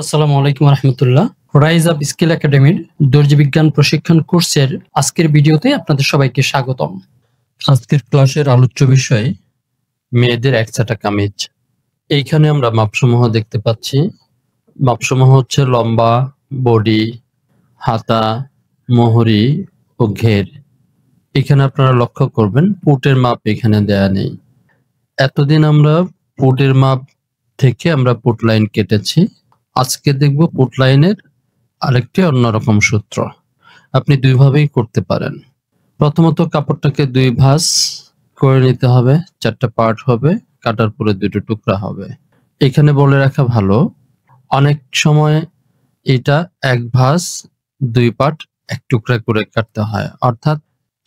আসসালামু আলাইকুম রহমতুল্লাহ। Rise up skill একাডেমির দর্জি বিজ্ঞান প্রশিক্ষণ কোর্সের আজকের ভিডিওতে আপনাদের সবাইকে স্বাগতম। আজকের ক্লাসের আলোচ্য বিষয় মেয়েদের একচাটা কামিজ। এইখানে আমরা মাপসমূহ দেখতে পাচ্ছি। মাপসমূহ হচ্ছে লম্বা, বডি, হাতা, মোহরি ও ঘের। এখানে আপনারা লক্ষ্য করবেন পুটের মাপ এখানে দেয়া নেই। এতদিন আমরা পুটের মাপ থেকে আমরা পুট লাইন কেটেছি। আজকে দেখব পুট লাইনের আরেকটি অন্যরকম সূত্র। আপনি দুইভাবেই করতে পারেন। প্রথমত কাপড়টাকে দুই ভাঁজ করে নিতে হবে, চারটা পার্ট হবে, কাটার পরে দুটো টুকরা হবে। এখানে বলে রাখা ভালো, অনেক সময় এটা এক ভাঁজ দুই পার্ট এক টুকরা করে কাটতে হয়, অর্থাৎ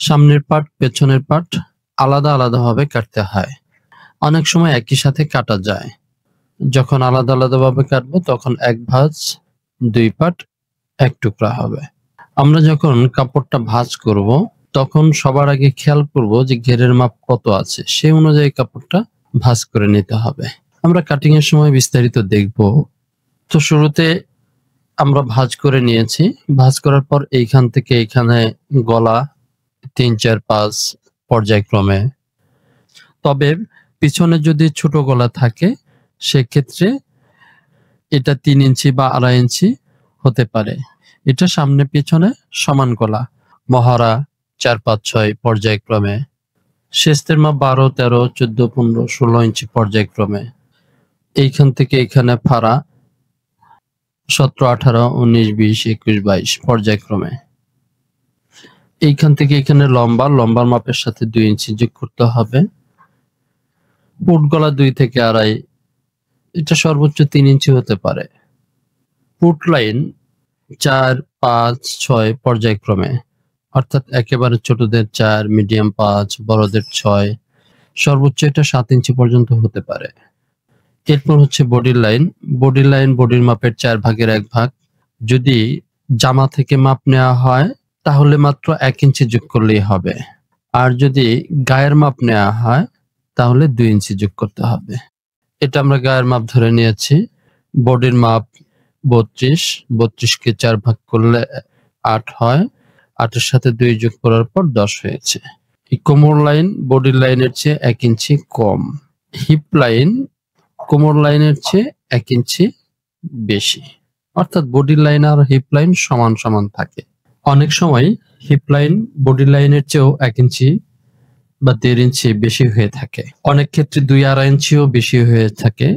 সামনের পার্ট পেছনের পার্ট আলাদা আলাদাভাবে কাটতে হয়। অনেক সময় একই সাথে কাটা যায়। যখন আলাদা আলাদাভাবে কাটবো তখন এক ভাঁজ দুই পার্ট এক টুকরা হবে। আমরা যখন কাপড়টা ভাঁজ করব তখন সবার আগে খেয়াল করব যে ঘেরের মাপ কত আছে, সেই অনুযায়ী কাপড়টা ভাঁজ করে নিতে হবে। আমরা কাটিং এর সময় বিস্তারিত দেখব। তো শুরুতে আমরা ভাঁজ করে নিয়েছি। ভাঁজ করার পর এইখান থেকে এইখানে গলা 3, 4, 5 পর্যায়ক্রমে। তবে পিছনে যদি ছোট গলা থাকে সেক্ষেত্রে এটা 3 ইঞ্চি বা 2.5 ইঞ্চি হতে পারে। এটা সামনে পিছনে সমান গলা। মহড়া 4, 5, 6 পর্যায়ক্রমে। শেষের মাপ 12, 13, 14, 15, 16 ইঞ্চি পর্যায়ক্রমে। এইখান থেকে এখানে ফাড়া 17, 18, 19, 20, 21, 22 পর্যায়ক্রমে। এইখান থেকে এখানে লম্বার মাপের সাথে 2 ইঞ্চি যোগ করতে হবে। পুট গলা 2 থেকে 2.5, এটা সর্বোচ্চ 3 ইঞ্চি হতে পারে। পুট লাইন 4, 5, 6 পর্যায়ক্রমে, অর্থাৎ একেবারে ছোটদের 4, মিডিয়াম 5, বড়দের 6, সর্বোচ্চ এটা 7 ইঞ্চি পর্যন্ত হতে পারে। এরপর হচ্ছে বডির লাইন। বডির মাপের 4 ভাগের 1 ভাগ। যদি জামা থেকে মাপ নেওয়া হয় তাহলে মাত্র 1 ইঞ্চি যোগ করলেই হবে। আর যদি গায়ের মাপ নেওয়া হয় তাহলে 2 ইঞ্চি যোগ করতে হবে। এটা আমরা গায়ের মাপ ধরে নিয়েছি। বডির মাপ 32, 32কে 4 ভাগ করলে 8 হয়। 8 এর সাথে 2 যোগ করার পর 10 হয়েছে। এই কোমর লাইন বডির লাইনের চেয়ে 1 ইঞ্চি কম। হিপ লাইন কোমর লাইনের চেয়ে 1 ইঞ্চি বেশি, অর্থাৎ বডির লাইন আর হিপ লাইন সমান সমান থাকে। অনেক সময় হিপ লাইন বডি লাইনের চেয়েও 1 ইঞ্চি বা 1.5 ইঞ্চি বেশি হয়ে থাকে। অনেক ক্ষেত্রে 2, 2.5 ইঞ্চিও বেশি হয়ে থাকে।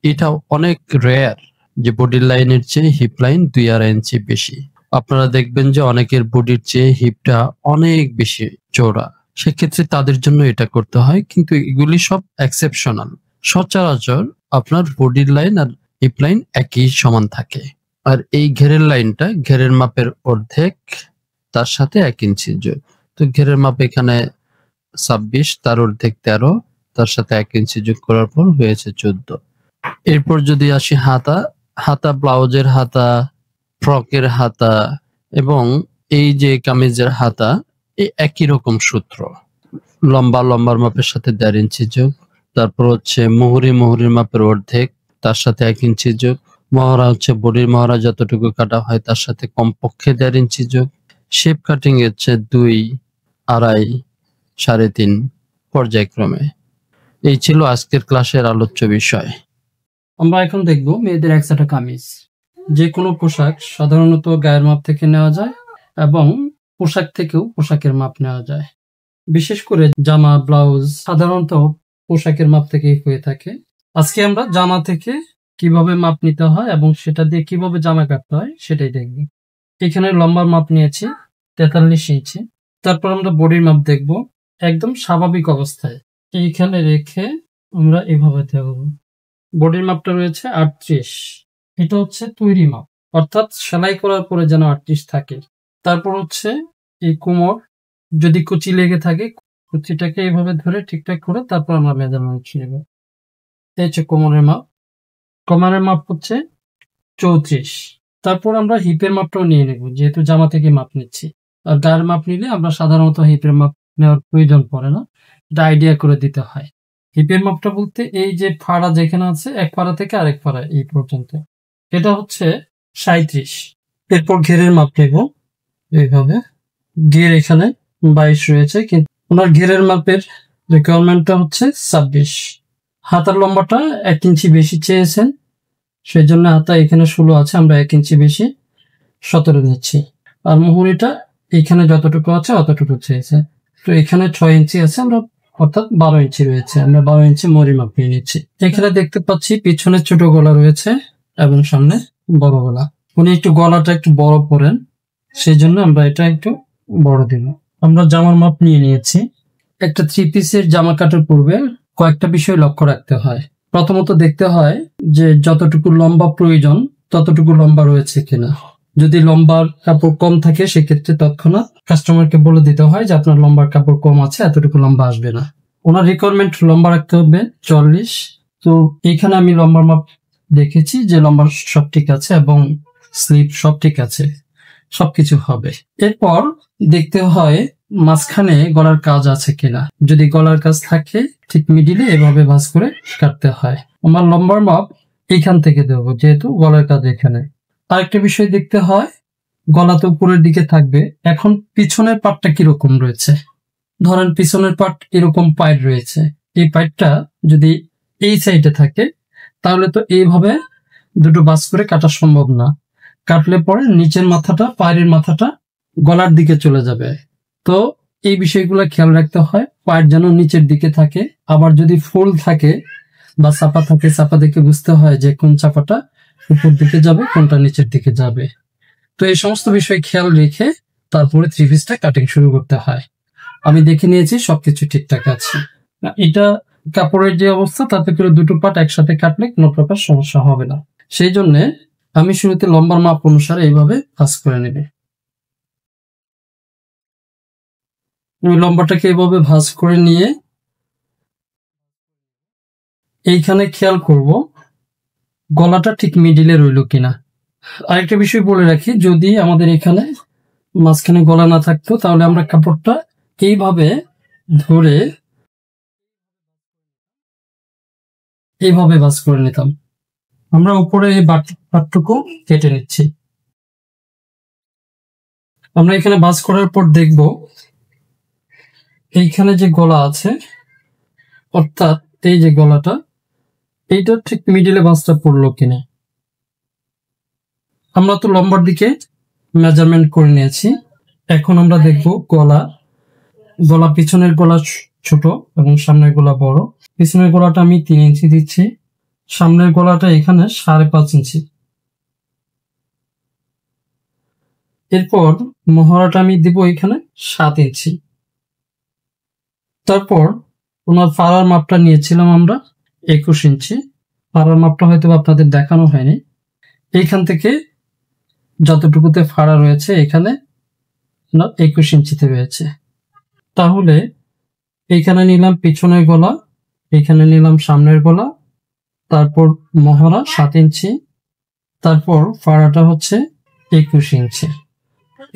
এটা অনেক রেয়ার যে বডির লাইনের চেয়ে হিপ লাইন 2, 2.5 ইঞ্চি বেশি। আপনারা দেখবেন যে অনেকের বডির চেয়ে হিপটা অনেক বেশি চওড়া, সেক্ষেত্রে তাদের জন্য এটা করতে হয়, কিন্তু এগুলি সব এক্সেপশনাল। সচরাচর আপনার বডির লাইন আর হিপ লাইন একই সমান থাকে। আর এই ঘেরের লাইনটা ঘেরের মাপের অর্ধেক, তার সাথে 1 ইঞ্চি যোগ। তো ঘেরের মাপ এখানে 26, তার অর্ধেক 13, তার সাথে 1 ইঞ্চি যোগ করার পর হয়েছে 14। এরপর যদি আসি হাতা ব্লাউজের হাতা, ফ্রকের হাতা এবং এই যে কামিজের হাতা, এই একই রকম সূত্র। লম্বার মাপের সাথে 1.5 ইঞ্চি যোগ। তারপর হচ্ছে মোহরির মাপের অর্ধেক, তার সাথে 1 ইঞ্চি যোগ। মহড়া হচ্ছে বডির মহড়া যতটুকু কাটা হয় তার সাথে কমপক্ষে 1.5 ইঞ্চি যোগ। শেপ কাটিং হচ্ছে 2, 2.5, 3.5 পর্যায়ক্রমে। এই ছিল আজকের ক্লাসের আলোচ্য বিষয়। আমরা এখন দেখব মেয়েদের একচাটা কামিজ। যে কোনো পোশাক সাধারণত গায়ের মাপ থেকে নেওয়া যায় এবং পোশাক থেকেও পোশাকের মাপ নেওয়া যায়। বিশেষ করে জামা, ব্লাউজ সাধারণত পোশাকের মাপ থেকেই হয়ে থাকে। আজকে আমরা জামা থেকে কিভাবে মাপ নিতে হয় এবং সেটা দিয়ে কিভাবে জামা কাটতে হয় সেটাই দেখব। এখানে লম্বার মাপ নিয়েছি 43 ইঞ্চি। তারপর আমরা বডির মাপ দেখব একদম স্বাভাবিক অবস্থায়। এইখানে রেখে আমরা এভাবে দেব। বডির মাপটা রয়েছে 38। এটা হচ্ছে তৈরি মাপ, অর্থাৎ সেলাই করার পরে যেন 38 থাকে। তারপর হচ্ছে এই কোমর, যদি কুচি লেগে থাকে কুচিটাকে এইভাবে ধরে ঠিকঠাক করে তারপর আমরা মেজারমেন্ট নেব। এই হচ্ছে কোমরের মাপ। কোমরের মাপ হচ্ছে 34। তারপর আমরা হিপের মাপটাও নিয়ে নেব, যেহেতু জামা থেকে মাপ নিচ্ছি। আর গায়ের মাপ নিলে আমরা সাধারণত হিপের মাপ নেওয়ার প্রয়োজন পড়ে না, এটা আইডিয়া করে দিতে হয়। হিপের মাপটা বলতে এই যে ফাড়া যেখানে আছে, এক ফাড়া থেকে আরেক ফাড়া এই পর্যন্ত, এটা হচ্ছে 37। এরপর ঘেরের মাপ নেব এইভাবে। ঘের এখানে 22 রয়েছে, কিন্তু ওনার ঘেরের মাপের রিকোয়ারমেন্টটা হচ্ছে 26। হাতার লম্বাটা 1 ইঞ্চি বেশি চেয়েছেন, সেই জন্য হাতা এখানে 16 আছে, আমরা 1 ইঞ্চি বেশি 17 নিচ্ছি। আর মুহুরিটা এখানে যতটুকু আছে অতটুকু চেয়েছে, তো এখানে 6 ইঞ্চি আছে, আমরা অর্থাৎ 12 ইঞ্চি রয়েছে, আমরা 12 ইঞ্চি মুহুরি মাপ নিয়ে নিচ্ছি। এখানে দেখতে পাচ্ছি পিছনে ছোট গলা রয়েছে এবং সামনে বড় গলা। উনি একটু গলাটা একটু বড় পরেন, সেই জন্য আমরা এটা একটু বড় দিব। আমরা জামার মাপ নিয়ে নিয়েছি। একটা 3 পিসের জামা কাটার পূর্বে কয়েকটা বিষয় লক্ষ্য রাখতে হয়। প্রথমত দেখতে হয় যে যতটুকু লম্বা প্রয়োজন ততটুকু লম্বা রয়েছে কিনা। যদি লম্বার কাপড় কম থাকে সেক্ষেত্রে তৎক্ষণাৎ কাস্টমারকে বলে দিতে হয় যে আপনার লম্বার কাপড় কম আছে, এতটুকু লম্বা আসবে না। ওনার রিকোয়ারমেন্ট লম্বা রাখতে হবে 40। তো এইখানে আমি লম্বার মাপ দেখেছি যে লম্বা সব ঠিক আছে এবং স্লিপ সব ঠিক আছে, সবকিছু হবে। এরপর দেখতে হয় মাঝখানে গলার কাজ আছে কিনা। যদি গলার কাজ থাকে ঠিক মিডিলে এভাবে ভাঁজ করে কাটতে হয়। আমার লম্বার মাপ এইখান থেকে দেবো, যেহেতু গলার কাজ এখানে। আরেকটা বিষয় দেখতে হয়, গলা তো উপরের দিকে থাকবে, এখন পিছনের পাটটা কিরকম রয়েছে। ধরেন পিছনের পাট এরকম পাইট রয়েছে, এই পাইটটা যদি এই সাইডে থাকে তাহলে তো এইভাবে দুটো ভাঁজ করে কাটা সম্ভব না। কাটলে পরে নিচের মাথাটা, পায়ের মাথাটা গলার দিকে চলে যাবে। তো এই বিষয়গুলো খেয়াল রাখতে হয়, পায়ের যেন নিচের দিকে থাকে। আবার যদি ফুল থাকে বা চাপা থাকে, চাপা দেখে বুঝতে হয় যে কোন চাপাটা উপর দিকে যাবে, কোনটা নিচের দিকে যাবে। তো এই সমস্ত বিষয় খেয়াল রেখে তারপরে 3 পিসটা কাটিং শুরু করতে হয়। আমি দেখে নিয়েছি সবকিছু ঠিকঠাক আছে। এটা কাপড়ের যে অবস্থা, তাতে করে দুটো পাট একসাথে কাটলে কোনো প্রকার সমস্যা হবে না। সেই জন্য আমি শুরুতে লম্বার মাপ অনুসারে এইভাবে ভাঁজ করে নেবে। লম্বাটাকে এভাবে ভাঁজ করে নিয়ে এইখানে খেয়াল করব গলাটা ঠিক মিডিলে রইল কিনা। আরেকটা বিষয় বলে রাখি, যদি আমাদের এখানে মাঝখানে গলা না থাকতো তাহলে আমরা কাপড়টা এইভাবে ধরে এইভাবে ভাঁজ করে নিতাম। আমরা উপরে এই পাটটুকু কেটে নিচ্ছি। আমরা এখানে ভাঁজ করার পর দেখব এইখানে যে গলা আছে, অর্থাৎ এই যে গলাটা, এইটা ঠিক মিডিলে ভাঁজটা পড়লো কিনা। আমরা তো লম্বার দিকে মেজারমেন্ট করে নিয়েছি, এখন আমরা দেখব গলা পিছনের গলা ছোট এবং সামনের গলা বড়। পিছনের গলাটা আমি 3 ইঞ্চি দিচ্ছি, সামনের গলাটা এখানে 5.5 ইঞ্চি। এরপর মহড়াটা আমি দিব এখানে 7 ইঞ্চি। তারপর ওনার ফাড়ার মাপটা নিয়েছিলাম আমরা 21 ইঞ্চি। ফাড়ার মাপটা হয়তো আপনাদের দেখানো হয়নি। এইখান থেকে যতটুকুতে ফাড়া রয়েছে এখানে 21 ইঞ্চিতে রয়েছে। তাহলে এইখানে নিলাম পিছনের গলা, এখানে নিলাম সামনের গলা, তারপর মহড়া 7 ইঞ্চি, তারপর ফাড়াটা হচ্ছে 21 ইঞ্চি।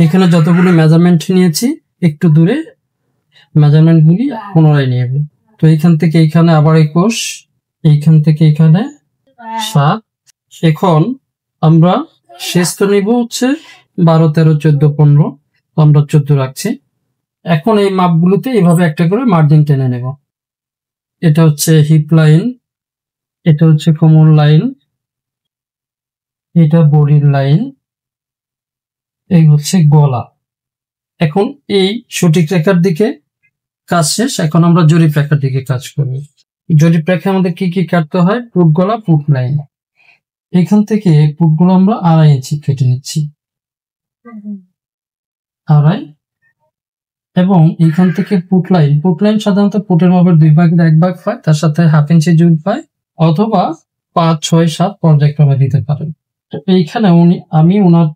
এখানে যতগুলো মেজারমেন্ট নিয়েছি একটু দূরে মেজারমেন্ট গুলি পুনরায় নিয়ে নেব। তো এইখান থেকে এখানে আবার 21, এইখান থেকে এখানে 7। এখন আমরা শেষ তো নিব হচ্ছে 12, 13, 14, 15, আমরা 14 রাখছি। এখন এই মাপগুলোতে এইভাবে একটা করে মার্জিন টেনে নেব। এটা হচ্ছে হিপ লাইন, এটা হচ্ছে কোমর লাইন, এটা বডির লাইন, এই হচ্ছে গলা। এখন এই সঠিক রেখার দিকে কাজ শেষ, এখন আমরা জরিপ রেখার দিকে কাজ করব। জরিপ রেখা আমাদের কি কি কাটতে হয়, পুট গলা, পুট লাইন। এখান থেকে পুটগুলো আমরা 2.5 ইঞ্চি কেটে নিচ্ছি, 2.5। এবং এখান থেকে পুট লাইন সাধারণত পুটের মাপের 2 ভাগের 1 ভাগ পায়, তার সাথে 1/2 ইঞ্চি যোগ পায়, অথবা 5, 6, 7 পর্যায়ক্রমে দিতে পারেন। এইখানে আমি ওনার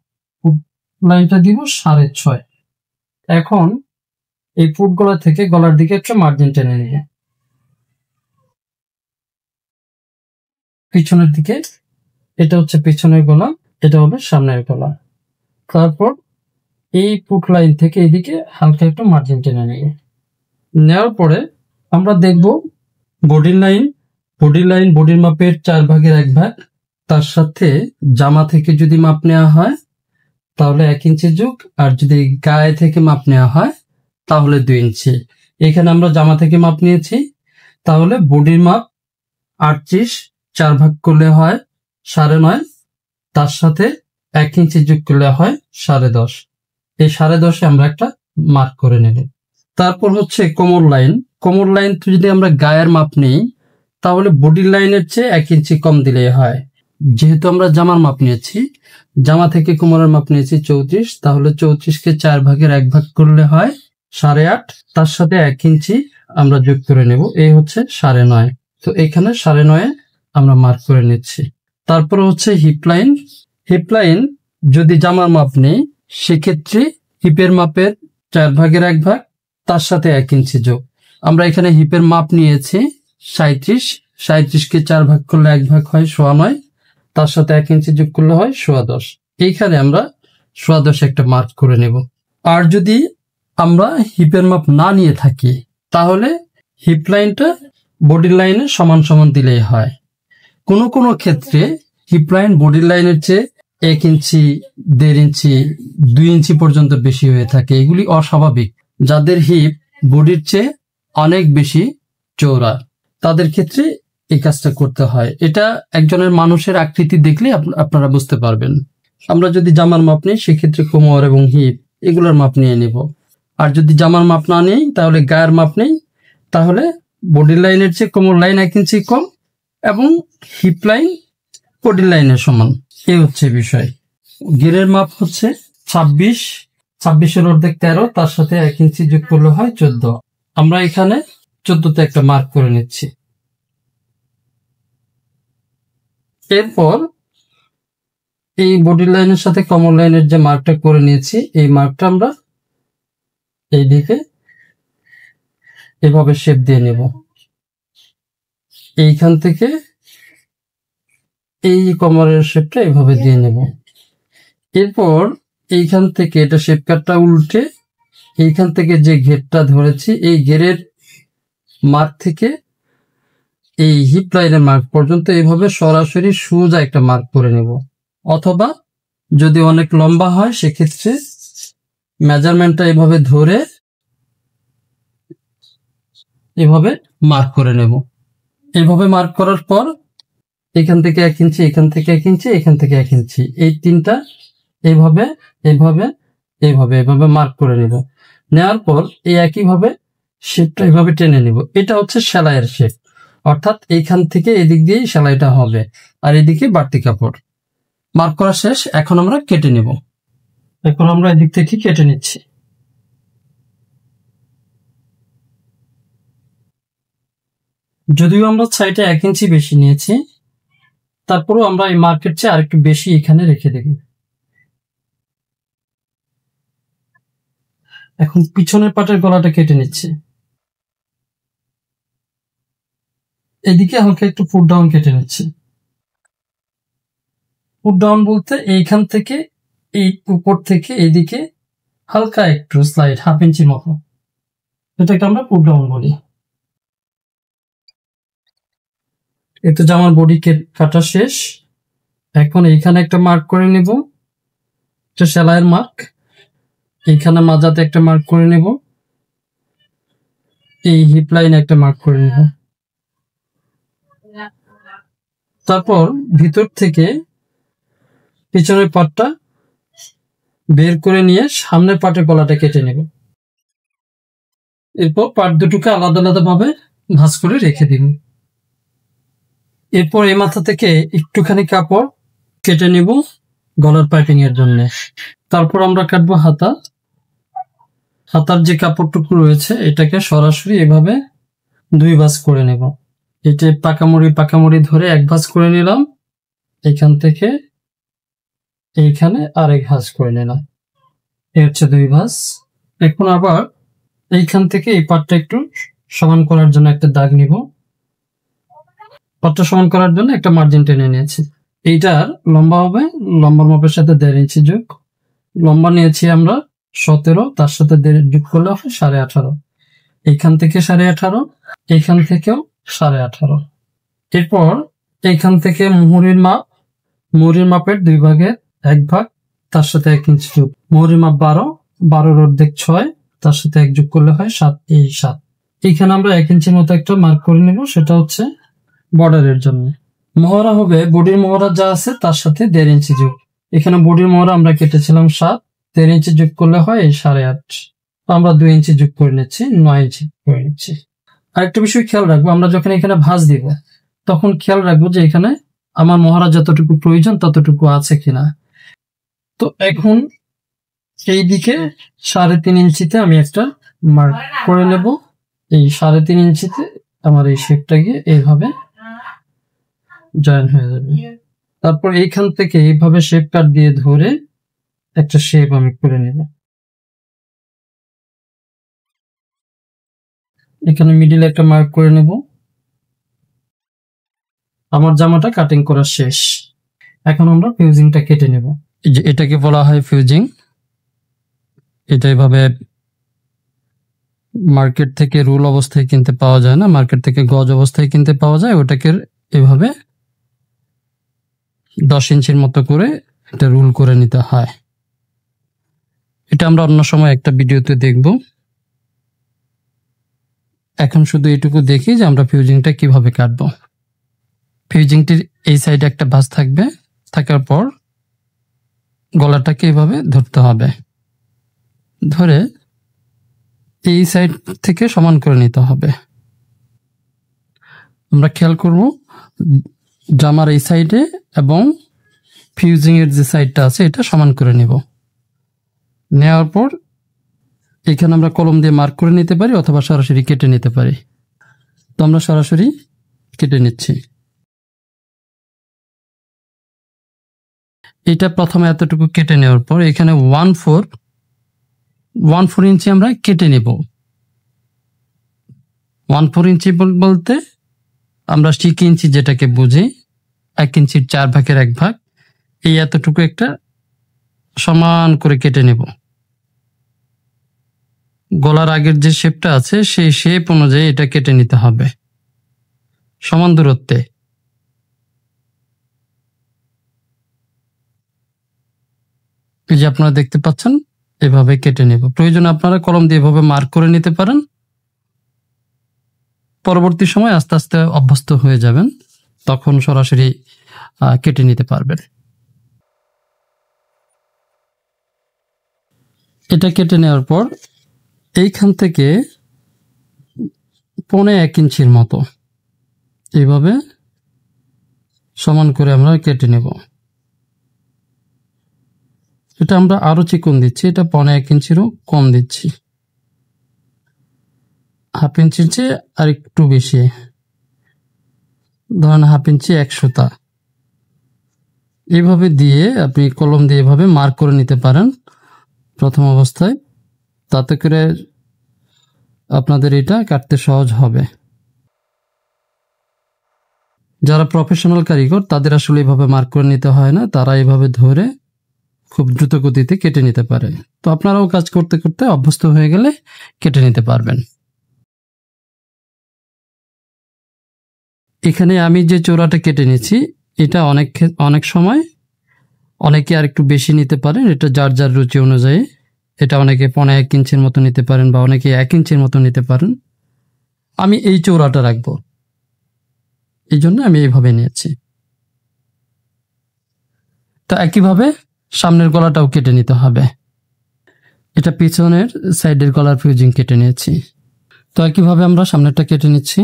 পুট লাইনটা দিব 6.5। এখন এই পুট গলা থেকে গলার দিকে একটা মার্জিন টেনে নিয়ে পিছনের দিকে, এটা হচ্ছে পিছনের গলা, এটা হবে সামনের গলা। তারপর এই পুট লাইন থেকে এদিকে হালকা একটু মার্জিন টেনে নেওয়ার পরে আমরা দেখব বডির লাইন। বডির মাপের 4 ভাগের 1 ভাগ, তার সাথে জামা থেকে যদি মাপ নেওয়া হয় তাহলে 1 ইঞ্চি যোগ, আর যদি গায়ে থেকে মাপ নেওয়া হয় তাহলে 2 ইঞ্চি। এখানে আমরা জামা থেকে মাপ নিয়েছি, তাহলে বডির মাপ 38, 4 ভাগ করলে হয় 9.5, তার সাথে 1 ইঞ্চি যোগ করলে হয় 10.5। এই 10.5 আমরা একটা মার্ক করে নেব। তারপর হচ্ছে কোমর লাইন। কোমর লাইন যদি আমরা গায়ের মাপ নেই তাহলে বডির লাইনের চেয়ে 1 ইঞ্চি কম দিলেই হয়। যেহেতু আমরা জামার মাপ নিয়েছি, জামা থেকে কোমরের মাপ নিয়েছি 34, তাহলে 34কে 4 ভাগের 1 ভাগ করলে হয় 8.5, তার সাথে 1 ইঞ্চি আমরা যোগ করে নেব, এই হচ্ছে 9.5। তো এখানে 9.5 আমরা মার্ক করে নিচ্ছি। তারপর হচ্ছে হিপ লাইন। হিপ লাইন যদি জামার মাপ নেই সেক্ষেত্রে হিপের মাপের 4 ভাগের 1 ভাগ, তার সাথে 1 ইঞ্চি যোগ। আমরা এখানে হিপের মাপ নিয়েছি 37, 37কে 4 ভাগ করলে 1 ভাগ হয় 9.5, তার সাথে 1 ইঞ্চি যোগ করলে হয় 10.5। এইখানে আমরা 10.5 একটা মার্ক করে নেব। আর যদি আমরা হিপের মাপ না নিয়ে থাকি তাহলে হিপ লাইনটা বডির লাইনে সমান সমান দিলেই হয়। কোনো কোনো ক্ষেত্রে হিপ লাইন বডির লাইনের চেয়ে 1 ইঞ্চি, 1.5 ইঞ্চি, 2 ইঞ্চি পর্যন্ত বেশি হয়ে থাকে। এগুলি অস্বাভাবিক। যাদের হিপ বডির চেয়ে অনেক বেশি চওড়া তাদের ক্ষেত্রে এই কাজটা করতে হয়। এটা একজনের মানুষের আকৃতি দেখলে আপনারা বুঝতে পারবেন। আমরা যদি জামার মাপ নিই সেক্ষেত্রে কোমর এবং হিপ এগুলোর মাপ নিয়ে নেব। আর যদি জামার মাপ না নেই তাহলে গায়ের মাপ নেই, তাহলে বডির লাইনের চেয়ে কোমর লাইন 1 ইঞ্চি কম এবং হিপ লাইন বডির লাইনের সমান। এই হচ্ছে বিষয়। গেরের মাপ হচ্ছে 26, 26-এর অর্ধেক 13, তার সাথে 1 ইঞ্চি যোগ করলে হয় 14। আমরা এখানে 14তে একটা মার্ক করে নিচ্ছি। এরপর এই বডি লাইনের সাথে কমর লাইনের যে মার্কটা করে নিয়েছি এই মার্কটা আমরা এইদিকে এভাবে শেপ দিয়ে নেব। এইখান থেকে এই কমরের শেপটা এভাবে দিয়ে নেব। এরপর এইখান থেকে এটা শেপ কাটটা উল্টে এইখান থেকে যে ঘেরটা ধরেছি এই ঘেরের মার্ক থেকে এই হিপ লাইনের মার্ক পর্যন্ত এইভাবে সরাসরি সোজা একটা মার্ক করে নেব। অথবা যদি অনেক লম্বা হয় সেক্ষেত্রে মেজারমেন্টটা এভাবে ধরে এভাবে মার্ক করে নেব। এইভাবে মার্ক করার পর এখান থেকে 1 ইঞ্চি, এখান থেকে 1 ইঞ্চি, এখান থেকে 1 ইঞ্চি, এই তিনটা এইভাবে এইভাবে এইভাবে এভাবে মার্ক করে নেব। নেওয়ার পর এই একইভাবে শেপটা এভাবে টেনে নেব। এটা হচ্ছে সেলাইয়ের শেপ, অর্থাৎ এইখান থেকে এদিক দিয়েই সেলাইটা হবে আর এদিকে বাড়তি কাপড়। মার্ক করা শেষ, এখন আমরা কেটে নেব। এখন আমরা এদিক থেকে কেটে নিচ্ছি। যদিও আমরা সাইডে 1 ইঞ্চি বেশি নিয়েছি, তারপরও আমরা এই মার্কের চেয়ে আরেকটু বেশি এখানে রেখে দেব। এখন পিছনের পাটের গলাটা কেটে নিচ্ছি। এদিকে হালকা একটু ফুট ডাউন কেটে নিচ্ছি। ফুট ডাউন বলতে এইখান থেকে এই উপর থেকে এইদিকে হালকা একটু স্লাইড 1/2 ইঞ্চি মতো, এটাকে আমরা ফুট ডাউন বলি। এতে জামার বডি কাটা শেষ। এখন এইখানে একটা মার্ক করে নেব, এটা সেলাইয়ের মার্ক। এইখানে মাজাতে একটা মার্ক করে নেব, এই হিপ লাইনে একটা মার্ক করে নেব। তারপর ভিতর থেকে পিছনের পাটটা বের করে নিয়ে সামনের পাটের গলাটা কেটে নেব। এরপর পাট দুটোকে আলাদা আলাদা ভাবে ভাঁজ করে রেখে দিব। এরপর এই মাথা থেকে একটুখানি কাপড় কেটে নিব গলার পাইপিং এর জন্য। তারপর আমরা কাটবো হাতা। হাতার যে কাপড়টুকু রয়েছে এটাকে সরাসরি এভাবে 2 ভাঁজ করে নেব। এটা পাকামুড়ি ধরে 1 ভাঁজ করে নিলাম, এখান থেকে এইখানে আরেক ভাঁজ করে নিলাম, এই হচ্ছে 2 ভাঁজ। এখন আবার এইখান থেকে এই পাটটা একটু সমান করার জন্য একটা দাগ নিব। পাটটা সমান করার জন্য একটা মার্জিন টেনে নিয়েছি। এইটার লম্বা হবে, লম্বার মাপের সাথে 1.5 ইঞ্চি যোগ। লম্বা নিয়েছি আমরা 17, তার সাথে 1.5 যোগ করলে হবে 18.5। এইখান থেকে 18.5, এইখান থেকেও 18.5। এরপর এইখান থেকে মুহুরির মাপ মোহরির মাপের 2 ভাগের 1 ভাগ, তার সাথে 1 ইঞ্চি যোগ। মোহরির মাপ 12, 12 অর্ধেক 6, তার সাথে 1 যোগ করলে হয় 7, এই 7। এখানে আমরা 1 ইঞ্চির মতো একটা মার্ক করে নেব, সেটা হচ্ছে বর্ডারের জন্য। মহড়া হবে বডির মহড়া যা আছে তার সাথে 1.5 ইঞ্চি যোগ। এখানে বডির মহড়া আমরা কেটেছিলাম 7, 1.5 ইঞ্চি যোগ করলে হয় 8.5। আমরা 2 ইঞ্চি যোগ করে নিচ্ছি, 9 ইঞ্চি করে নিচ্ছি। আরেকটা বিষয় খেয়াল রাখবো, আমরা যখন এখানে ভাঁজ দিব তখন খেয়াল রাখবো যে এখানে আমার মহড়া যতটুকু প্রয়োজন ততটুকু আছে কিনা। তো এখন এই দিকে 3.5 ইঞ্চিতে আমি একটা মার্ক করে নেব। এই 3.5 ইঞ্চিতে আমার এই শেপটা গিয়ে এইভাবে জয়েন হয়ে যাবে। তারপর এইখান থেকে এইভাবে শেপ কাট দিয়ে ধরে একটা শেপ আমি করে নেব। এখানে মিডিলে একটা মার্ক করে নেব। আমার জামাটা কাটিং করা শেষ। এখন আমরা ফিউজিংটা কেটে নেব। এটাকে বলা হয় ফিউজিং। এটা এভাবে মার্কেট থেকে রুল অবস্থায় কিনতে পাওয়া যায় না, মার্কেট থেকে গজ অবস্থায় কিনতে পাওয়া যায়। ওটাকে এভাবে 10 ইঞ্চির মতো করে একটা রুল করে নিতে হয়। এটা আমরা অন্য সময় একটা ভিডিওতে দেখব। এখন শুধু এটুকু দেখি যে আমরা ফিউজিংটা কিভাবে কাটবো। ফিউজিংটির এই সাইডে একটা ভাঁজ থাকবে, থাকার পর গলাটাকে এভাবে ধরতে হবে, ধরে এই সাইড থেকে সমান করে নিতে হবে। আমরা খেয়াল করব জামার এই সাইডে এবং ফিউজিং এর যে সাইডটা আছে এটা সমান করে নেব। নেওয়ার পর এখানে আমরা কলম দিয়ে মার্ক করে নিতে পারি অথবা সরাসরি কেটে নিতে পারি। তো আমরা সরাসরি কেটে নিচ্ছি। এটা প্রথমে এতটুকু কেটে নেওয়ার পর এখানে 1/4 ইঞ্চি আমরা কেটে নেব। 1/4 ইঞ্চি বলতে আমরা 6 ইঞ্চি যেটাকে বুঝি, 1 ইঞ্চির 4 ভাগের 1 ভাগ, এই এতটুকু একটা সমান করে কেটে নেব। গলার আগের যে শেপটা আছে সেই শেপ অনুযায়ী এটা কেটে নিতে হবে সমান দূরত্বে। এই যে আপনারা দেখতে পাচ্ছেন এভাবে কেটে নেব। প্রয়োজনে আপনারা কলম দিয়ে এভাবে মার্ক করে নিতে পারেন। পরবর্তী সময় আস্তে আস্তে অভ্যস্ত হয়ে যাবেন, তখন সরাসরি কেটে নিতে পারবেন। এটা কেটে নেওয়ার পর এইখান থেকে 1.25 ইঞ্চির মতো এইভাবে সমান করে আমরা কেটে নেব। এটা আমরা আরো চিকন দিচ্ছি, এটা 1.25 ইঞ্চিরও কম দিচ্ছি, 1/2 ইঞ্চির চেয়ে আর একটু বেশি, ধরেন 1/2 ইঞ্চি 1 সুতা। এইভাবে দিয়ে আপনি কলম দিয়ে এভাবে মার্ক করে নিতে পারেন প্রথম অবস্থায়, তাতে করে আপনাদের এটা কাটতে সহজ হবে। যারা প্রফেশনাল কারিগর তাদের আসলে এভাবে মার্ক করে নিতে হয় না, তারা এভাবে ধরে খুব দ্রুত গতিতে কেটে নিতে পারে। তো আপনারাও কাজ করতে করতে অভ্যস্ত হয়ে গেলে কেটে নিতে পারবেন। এখানে আমি যে চওড়াটা কেটে নিচ্ছি এটা অনেক সময় অনেকে আর একটু বেশি নিতে পারেন, এটা যার যার রুচি অনুযায়ী। এটা অনেকে 1.25 ইঞ্চির মতো নিতে পারেন বা অনেকে 1 ইঞ্চির মতো নিতে পারেন। আমি এই চওড়াটা রাখবো, এই জন্য আমি এইভাবে নিয়েছি। তো একইভাবে সামনের গলাটাও কেটে নিতে হবে। এটা পিছনের সাইডের গলার ফিউজিং কেটে নিয়েছি। তো একইভাবে আমরা সামনেরটা কেটে নিচ্ছি।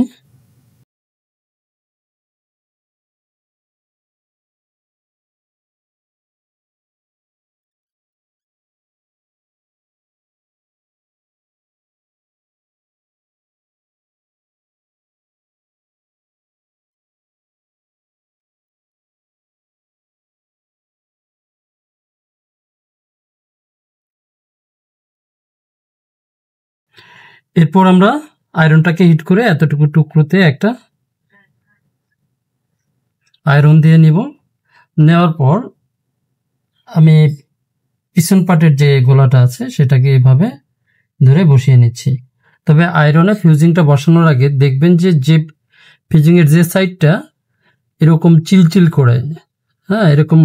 এরপর আমরা আয়রনটাকে হিট করে এতটুকু টুকরোতে একটা আয়রন দিয়ে নিব। নেওয়ার পর আমি পিছন পাটের যে গোলাটা আছে সেটাকে এভাবে ধরে বসিয়ে নিচ্ছি। তবে আয়রনে ফিউজিংটা বসানোর আগে দেখবেন যে ফিউজিং এর যে সাইডটা এরকম চিলচিল করে, হ্যাঁ, এরকম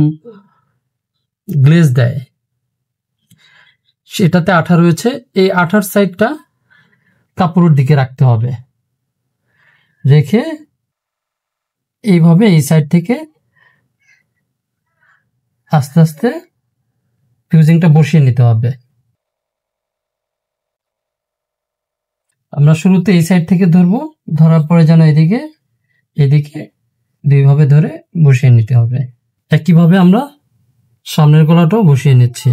গ্লেজ দেয়, সেটাতে আঠা রয়েছে। এই আঠার সাইডটা কাপড়ের দিকে রাখতে হবে, রেখে এইভাবে এই সাইড থেকে আস্তে আস্তে ফিউজিংটা বসিয়ে নিতে হবে। আমরা শুরুতে এই সাইড থেকে ধরবো, ধরার পরে যেন এদিকে দুইভাবে ধরে বসিয়ে নিতে হবে। একইভাবে আমরা সামনের গলাটাও বসিয়ে নিচ্ছি।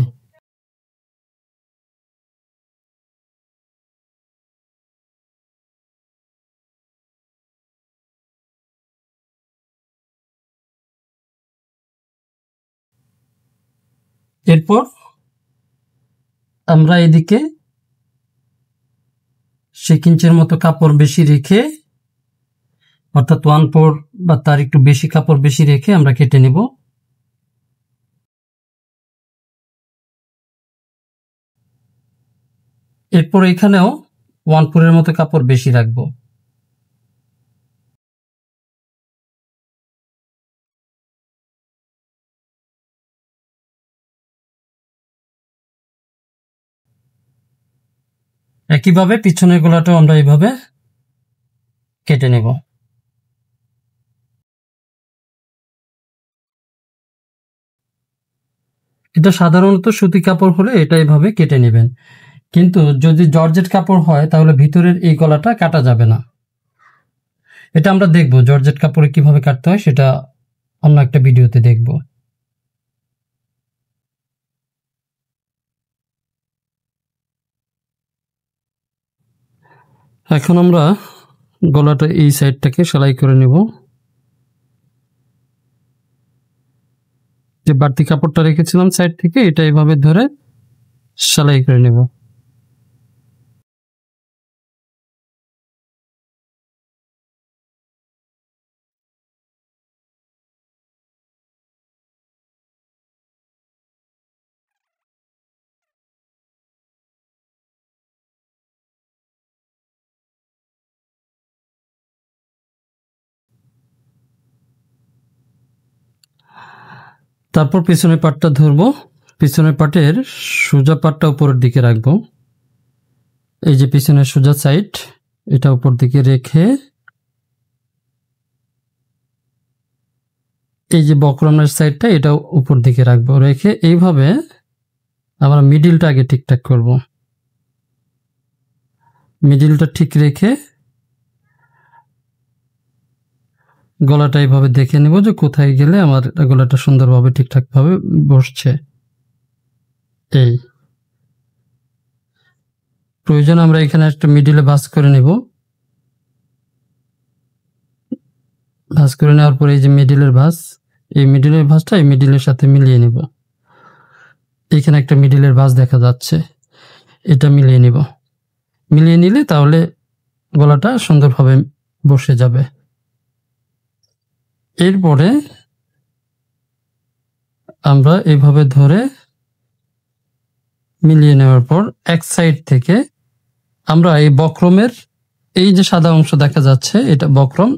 এরপর আমরা এদিকে 6 ইঞ্চের মতো কাপড় বেশি রেখে, অর্থাৎ 1/4 বা তার একটু বেশি কাপড় বেশি রেখে আমরা কেটে নেব। এরপর এখানেও 1/4 এর মতো কাপড় বেশি রাখবো। একইভাবে পিছনের গলাটাও আমরা এইভাবে কেটে নেব। এটা সাধারণত সুতি কাপড় হলে এটা এইভাবে কেটে নেবেন, কিন্তু যদি জর্জেট কাপড় হয় তাহলে ভিতরের এই গলাটা কাটা যাবে না। এটা আমরা দেখব জর্জেট কাপড়ে কিভাবে কাটতে হয়, সেটা অন্য একটা ভিডিওতে দেখব। এখন আমরা গলাটা এই সাইডটাকে সেলাই করে নেব। যে বাড়তি কাপড়টা রেখেছিলাম সাইড থেকে, এটা এইভাবে ধরে সেলাই করে নেব। তারপর পিছনের পাটটা ধরবো। পিছনের পাটের সোজা পাটটা উপরের দিকে রাখবো। এই যে পিছনের সোজা সাইড, এটা উপর দিকে রেখে এই যে বক্রমের সাইডটা এটা উপর দিকে রাখবো। রেখে এইভাবে আমরা মিডিলটা আগে ঠিকঠাক করব। মিডিলটা ঠিক রেখে গলাটা এইভাবে দেখে নেব যে কোথায় গেলে আমার গলাটা সুন্দরভাবে ঠিকঠাকভাবে বসছে। এই প্রয়োজন আমরা এখানে একটা মিডিলে ভাঁজ করে নেব। ভাঁজ করে নেওয়ার পরে এই যে মিডিলের ভাঁজ, এই মিডিলের ভাঁজটা এই মিডিলের সাথে মিলিয়ে নেব। এখানে একটা মিডিলের ভাঁজ দেখা যাচ্ছে, এটা মিলিয়ে নেব। মিলিয়ে নিলে তাহলে গলাটা সুন্দরভাবে বসে যাবে। এরপরে আমরা এইভাবে ধরে মিলিয়ে নেওয়ার পর এক সাইড থেকে আমরা এই বক্রমের এই যে সাদা অংশ দেখা যাচ্ছে, এটা বক্রম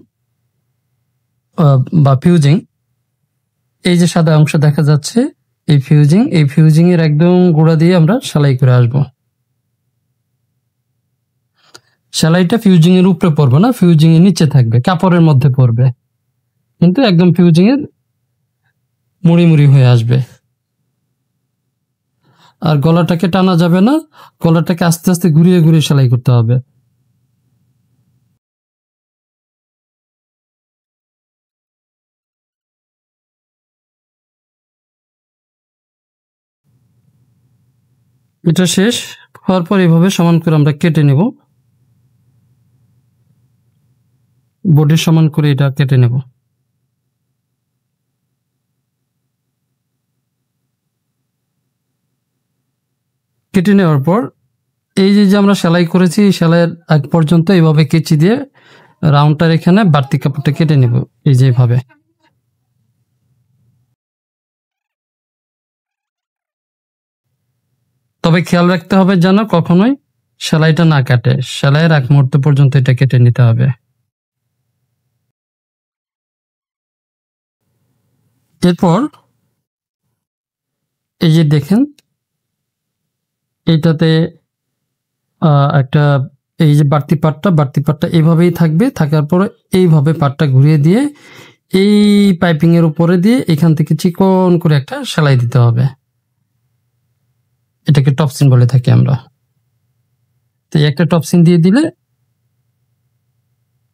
বা ফিউজিং। এই যে সাদা অংশ দেখা যাচ্ছে এই ফিউজিং এর একদম গোড়া দিয়ে আমরা সেলাই করে আসব। সেলাইটা ফিউজিং এর উপরে পড়বে না, ফিউজিং এর নিচে থাকবে, কাপড়ের মধ্যে পড়বে, কিন্তু একদম ফিউজিং এর মুড়ি মুড়ি হয়ে আসবে। আর গলাটাকে টানা যাবে না, গলাটাকে আস্তে আস্তে ঘুরিয়ে ঘুরিয়ে সেলাই করতে হবে। এটা শেষ হওয়ার পর এইভাবে সমান করে আমরা কেটে নেব। বডির সমান করে এটা কেটে নেব। কেটে নেওয়ার পর এই যে আমরা সেলাই করেছি, সেলাইয়ের আগ পর্যন্ত এইভাবে কেচি দিয়ে রাউন্ডটার এখানে বাড়তি কাপড়টা কেটে নেব এই যে ভাবে। তবে খেয়াল রাখতে হবে যেন কখনোই সেলাইটা না কাটে, সেলাইয়ের আগ মুহূর্ত পর্যন্ত এটা কেটে নিতে হবে। এরপর এই যে দেখেন এইটাতে একটা এই যে বাড়তি পার্টটা এইভাবেই থাকবে, থাকার পরে এইভাবে পার্টটা ঘুরিয়ে দিয়ে এই পাইপিং এর উপরে দিয়ে এখান থেকে চিকন করে একটা সেলাই দিতে হবে। এটাকে টপসিন বলে থাকি আমরা। তো একটা টপসিন দিয়ে দিলে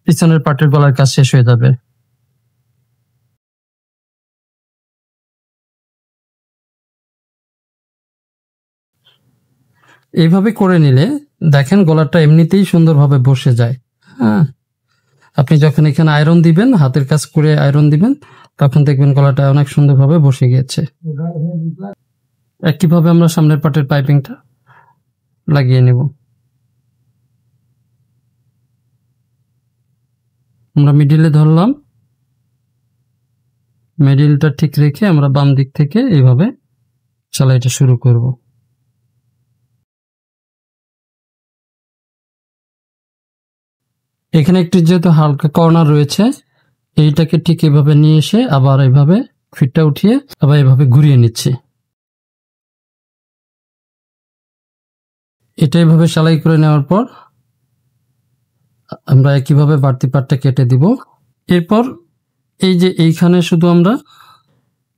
পিছনের পার্টের গলার কাজ শেষ হয়ে যাবে। এইভাবে করে নিলে দেখেন গলাটা এমনিতেই সুন্দরভাবে বসে যায়। হ্যাঁ, আপনি যখন এখানে আয়রন দিবেন, হাতের কাজ করে আয়রন দিবেন, তখন দেখবেন গলাটা অনেক সুন্দরভাবে বসে গিয়েছে। একইভাবে আমরা সামনের পার্টের পাইপিংটা লাগিয়ে নেব। আমরা মিডিলে ধরলাম, মিডিলটা ঠিক রেখে আমরা বাম দিক থেকে এইভাবে সেলাইটা শুরু করব। এখানে একটু যেহেতু হালকা কর্নার রয়েছে, এইটাকে ঠিক এভাবে নিয়ে এসে আবার এইভাবে ফিটটা উঠিয়ে আবার এইভাবে ঘুরিয়ে নিচ্ছি। এটা এইভাবে সেলাই করে নেওয়ার পর আমরা একইভাবে বাড়তি পার্টটা কেটে দিব। এরপর এই যে এইখানে শুধু আমরা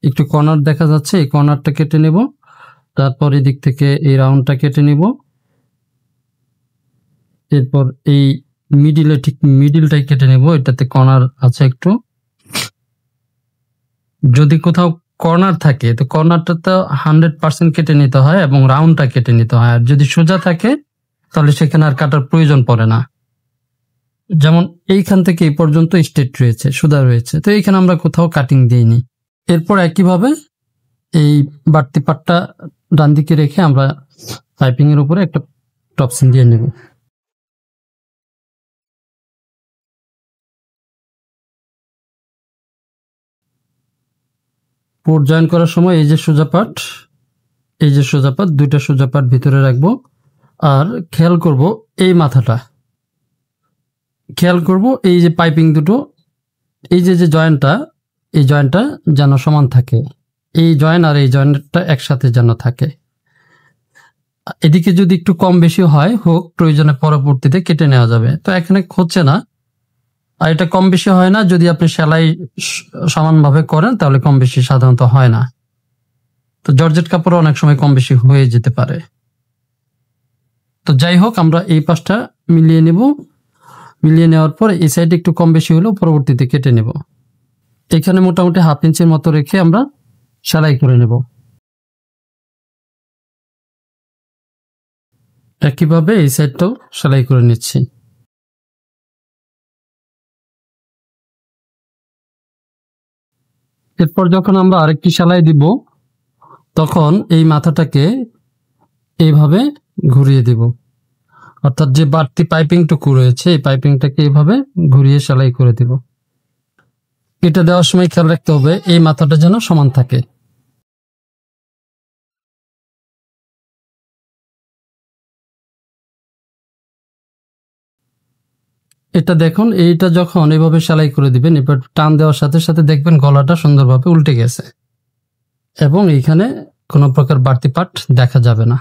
একটু কর্নার দেখা যাচ্ছে, এই কর্নারটা কেটে নেব। তারপর এদিক থেকে এই রাউন্ডটা কেটে নেব। এরপর এই মিডিলে ঠিক মিডিলটাই কেটে নেব, এটাতে কর্নার আছে একটু। যদি কোথাও কর্নার থাকে তো কর্নারটা তো 100% কেটে নিতে হয় এবং রাউন্ডটা কেটে নিতে হয়। আর যদি সোজা থাকে তাহলে সেখানে আর কাটার প্রয়োজন পড়ে না। যেমন এইখান থেকে এই পর্যন্ত স্ট্রেট রয়েছে, সোজা রয়েছে, তো এইখানে আমরা কোথাও কাটিং দিইনি। এরপর একইভাবে এই বাড়তি পাটটা ডান দিকে রেখে আমরা পাইপিং এর উপরে একটা টপসিন দিয়ে নেব। পোর্ট জয়েন করার সময় এই যে সোজা পাট, এই যে সোজা পাট, দুইটা সোজা পাট ভিতরে রাখবো। আর খেয়াল করব এই মাথাটা, খেয়াল করব এই যে পাইপিং দুটো, এই যে যে জয়েন্টটা, এই জয়েন্টটা যেন সমান থাকে। এই জয়েন্ট আর এই জয়েন্টটা একসাথে যেন থাকে। এদিকে যদি একটু কম বেশি হয় হোক, প্রয়োজনে পরবর্তীতে কেটে নেওয়া যাবে। তো এখানে হচ্ছে না, আর এটা কম বেশি হয় না। যদি আপনি সেলাই সমানভাবে করেন তাহলে কম বেশি সাধারণত হয় না। তো জর্জেট কাপড়ে অনেক সময় কম বেশি হয়ে যেতে পারে। তো যাই হোক, আমরা এই পাশটা মিলিয়ে নেব। মিলিয়ে নেওয়ার পর এই সাইডে একটু কম বেশি হলেও পরবর্তীতে কেটে নেব। এখানে মোটামুটি 1/2 ইঞ্চির মতো রেখে আমরা সেলাই করে নেব। একইভাবে এই সাইডটাও সেলাই করে নিচ্ছি। এরপর যখন আমরা আরেকটি সেলাই দিব তখন এই মাথাটাকে এইভাবে ঘুরিয়ে দিব, অর্থাৎ যে বাড়তি পাইপিংটুকু রয়েছে এই পাইপিংটাকে এইভাবে ঘুরিয়ে সেলাই করে দিব। এটা দেওয়ার সময় খেয়াল রাখতে হবে এই মাথাটা যেন সমান থাকে। এটা দেখুন, এইটা যখন এইভাবে সেলাই করে দিবেন, এবার টান দেওয়ার সাথে সাথে দেখবেন গলাটা সুন্দরভাবে উল্টে গেছে এবং এইখানে কোনো প্রকার বাড়তি পাট দেখা যাবে না।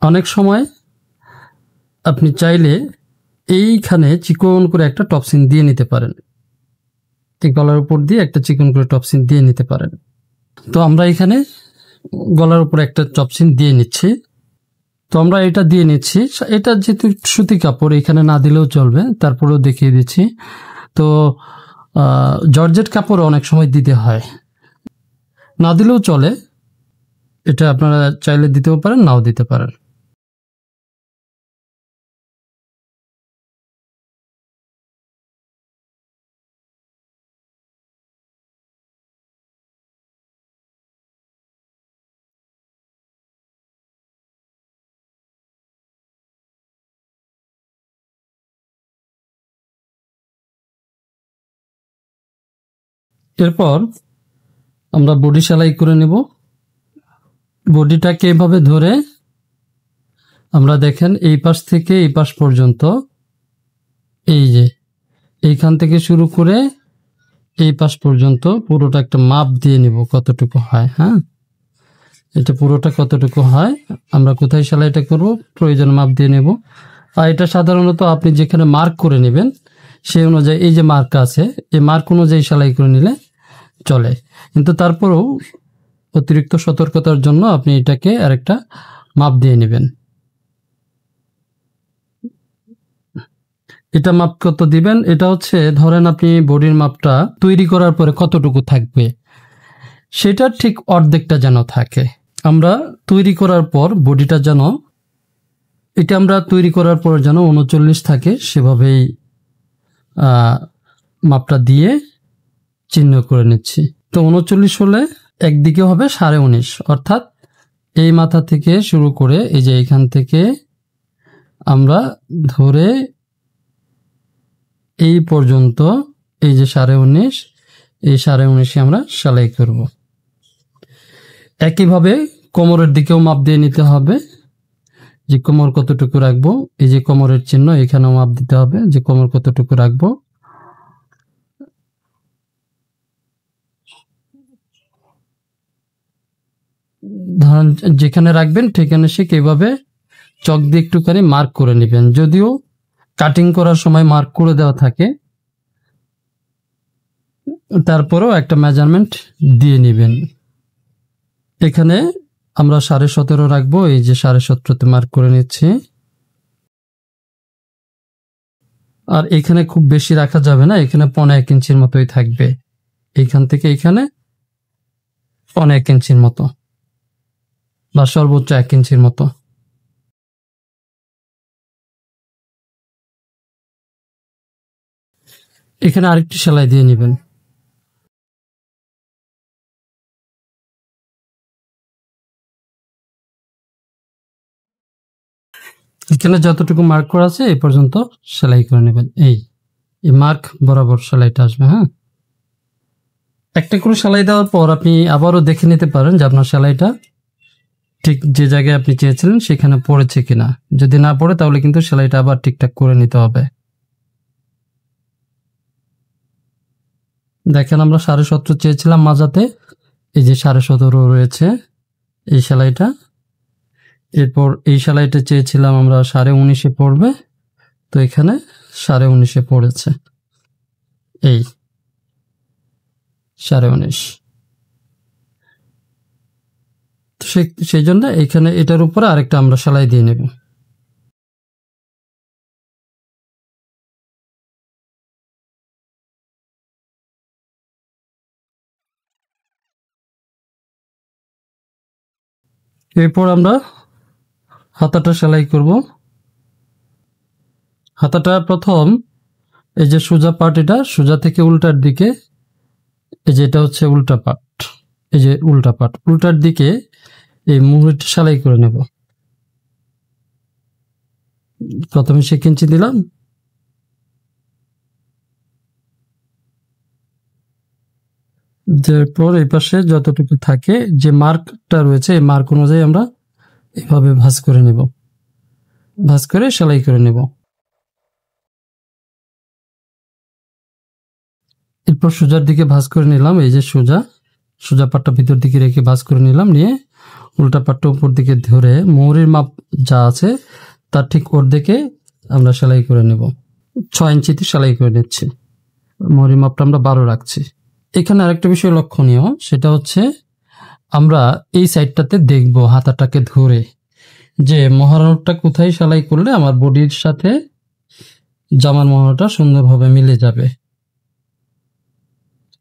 অনেক সময় আপনি চাইলে এইখানে চিকন করে একটা টপসিন দিয়ে নিতে পারেন, এই গলার উপর দিয়ে একটা চিকন করে টপসিন দিয়ে নিতে পারেন। তো আমরা এখানে গলার উপর একটা টপসিন দিয়ে নিচ্ছি। তো আমরা এটা দিয়ে নিচ্ছি। এটা যেহেতু সুতি কাপড় এখানে না দিলেও চলবে, তারপরেও দেখিয়ে দিচ্ছি। তো জর্জেট কাপড় অনেক সময় দিতে হয়, না দিলেও চলে। এটা আপনারা চাইলে দিতেও পারেন, নাও দিতে পারেন। এরপর আমরা বডি সেলাই করে নেব। বডিটাকে এভাবে ধরে আমরা দেখেন এই পাশ থেকে এই পাশ পর্যন্ত, এই যে এইখান থেকে শুরু করে এই পাশ পর্যন্ত পুরোটা একটা মাপ দিয়ে নিব কতটুকু হয়। হ্যাঁ, এটা পুরোটা কতটুকু হয় আমরা কোথায় সেলাইটা করব প্রয়োজন মাপ দিয়ে নেব। আর এটা সাধারণত আপনি যেখানে মার্ক করে নেবেন সেই অনুযায়ী, এই যে মার্ক আছে এই মার্ক অনুযায়ী সেলাই করে নিলে চলে, কিন্তু তারপরেও অতিরিক্ত সতর্কতার জন্য আপনি এটাকে আরেকটা মাপ দিয়ে নেবেন। এটা মাপ কত দিবেন, এটা হচ্ছে ধরেন আপনি বডির মাপটা তৈরি করার পরে কতটুকু থাকবে সেটা ঠিক অর্ধেকটা যেন থাকে। আমরা তৈরি করার পর বডিটা যেন, এটা আমরা তৈরি করার পর যেন 39 থাকে সেভাবেই মাপটা দিয়ে চিহ্ন করে নিচ্ছি। তো 39 হলে একদিকে হবে 19.5, অর্থাৎ এই মাথা থেকে শুরু করে এই যে এখান থেকে আমরা ধরে এই পর্যন্ত এই যে 19.5, এই 19.5 আমরা সেলাই করব। একইভাবে কোমরের দিকেও মাপ দিয়ে নিতে হবে যে কোমর কতটুকু রাখবো, এই যে কোমরের চিহ্ন এখানেও মাপ দিতে হবে যে কোমর কতটুকু রাখবো। ধরেন যেখানে রাখবেন সেখানে সে এইভাবে চক দিয়ে একটুখানি মার্ক করে নেবেন, যদিও কাটিং করার সময় মার্ক করে দেওয়া থাকে, তারপরেও একটা মেজারমেন্ট দিয়ে নেবেন। এখানে আমরা 17.5 রাখবো, এই যে 17.5-তে মার্ক করে নিচ্ছি। আর এখানে খুব বেশি রাখা যাবে না, এখানে 1.5 ইঞ্চির মতোই থাকবে, এইখান থেকে এখানে 1.5 ইঞ্চির মতো বা সর্বোচ্চ 1 ইঞ্চির মতো। এখানে আরেকটি সেলাই দিয়ে নেবেন। এখানে যতটুকু মার্ক করা আছে এই পর্যন্ত সেলাই করে নেবেন। এই মার্ক বরাবর সেলাইটা আসবে। হ্যাঁ, একটা করে সেলাই দেওয়ার পর আপনি আবারও দেখে নিতে পারেন যে আপনার সেলাইটা ঠিক যে জায়গায় আপনি চেয়েছিলেন সেখানে পড়েছে কিনা। যদি না পড়ে তাহলে কিন্তু সেলাইটা আবার ঠিকঠাক করে নিতে হবে। দেখেন আমরা 17.5 চেয়েছিলাম মাজাতে, এই যে 17.5 রয়েছে এই সেলাইটা। এরপর এই সেলাইটা চেয়েছিলাম আমরা 19.5 পড়বে, তো এখানে 19.5 পড়েছে, এই 19.5। সেই জন্য এখানে এটার উপরে আরেকটা আমরা সেলাই দিয়ে নেব। এরপর আমরা হাতাটা সেলাই করব। হাতাটা প্রথম এই যে সোজা পার্ট, এটা সোজা থেকে উল্টার দিকে, এই যে এটা হচ্ছে উল্টা পার্ট, এই যে উল্টা পার্ট, উল্টার দিকে এই মুহুরিটা সেলাই করে নেব। প্রথমে 1 ইঞ্চি দিলাম, এরপর এই পাশে যতটুকু থাকে যে মার্কটা রয়েছে এই মার্ক অনুযায়ী আমরা এভাবে ভাঁজ করে নেব, ভাঁজ করে সেলাই করে নেব। এরপর সোজার দিকে ভাঁজ করে নিলাম, এই যে সোজা পাটটা ভিতর দিকে রেখে ভাঁজ করে নিলাম, নিয়ে উল্টা পাটটা উপর দিকে ধরে মোহরের মাপ যা আছে তার ঠিক অর্ধেকে আমরা সেলাই করে নেব। 6 ইঞ্চিতে সেলাই করে নিচ্ছি, মোহরের মাপটা আমরা 12 রাখছি। এখানে আরেকটা বিষয় লক্ষণীয়, সেটা হচ্ছে আমরা এই সাইডটাতে দেখব হাতাটাকে ধরে যে মহরণটা কোথায় সেলাই করলে আমার বডির সাথে জামার মহরণটা সুন্দরভাবে মিলে যাবে।